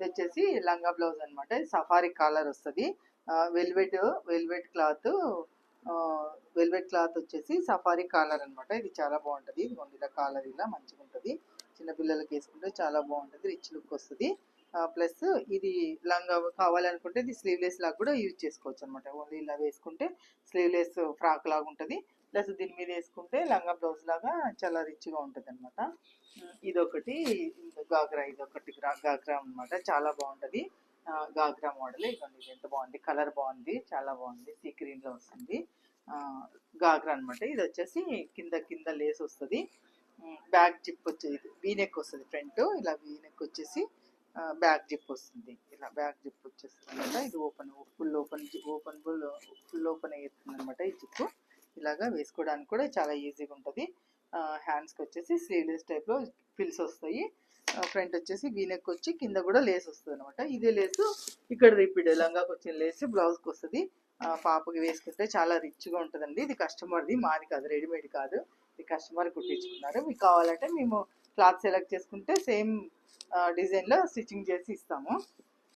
ఇది వచ్చేసి లంగా బ్లౌజ్ అనమాట. ఇది సఫారీ కాలర్ వస్తుంది. Velvet velvet cloth velvet cloth వచ్చేసి సఫారీ కాలర్ అనమాట. ఇది చాలా బాగుంటుంది. ఇలా కాలర్ ఇలా మంచిగా ఉంటుంది. చిన్నపిల్లలకి వేసుకుంటే చాలా బాగుంటుంది, రిచ్ లుక్ వస్తుంది. ప్లస్ ఇది లంగా కావాలనుకుంటే ఇది స్లీవ్లెస్ లాగా కూడా యూజ్ చేసుకోవచ్చు అనమాట. ఓన్లీ ఇలా వేసుకుంటే స్లీవ్లెస్ ఫ్రాక్ లాగా ఉంటుంది. ప్లస్ దీని మీద వేసుకుంటే లంగా బ్లౌజ్ లాగా చాలా రిచ్గా ఉంటుంది అనమాట. ఇదొకటి గాగ్రా, ఇదొకటి గాగ్రా అనమాట. చాలా బాగుంటుంది గాగ్రా మోడల్. ఇదిగోండి, ఇది ఎంత బాగుంది, కలర్ బాగుంది, చాలా బాగుంది. సీ గ్రీన్లో వస్తుంది గాగ్రా అనమాట. ఇది వచ్చేసి కింద కింద లేస్ వస్తుంది. బ్యాక్ జిప్ వచ్చేది వీనెక్ వస్తుంది. ఫ్రంట్ ఇలా వీనెక్ వచ్చేసి బ్యాక్ జిప్ వస్తుంది. ఇలా బ్యాక్ జిప్ వచ్చేస్తుంది అనమాట. ఇది ఫుల్ ఓపెన్ అవుతుంది అనమాట. ఈ జిప్ ఇలాగా వేసుకోవడానికి కూడా చాలా ఈజీగా ఉంటుంది. హ్యాండ్స్కి వచ్చేసి స్లీవ్లెస్ టైప్లో ఫిల్స్ వస్తాయి. ఫ్రంట్ వచ్చేసి వీనెక్ వచ్చి కింద కూడా లేస్ వస్తుంది అనమాట. ఇదే లేసు ఇక్కడ రిపీట్ లంగాకి వచ్చిన లేస్ బ్లౌజ్కి వస్తుంది. పాపకి వేసుకుంటే చాలా రిచ్గా ఉంటుందండి. ఇది కస్టమర్ది, మాది కాదు, రెడీమేడ్ కాదు. ఇది కస్టమర్ కుట్టించుకున్నారు. మీకు కావాలంటే మేము క్లాత్ సెలెక్ట్ చేసుకుంటే సేమ్ డిజైన్లో స్టిచ్చింగ్ చేసి ఇస్తాము.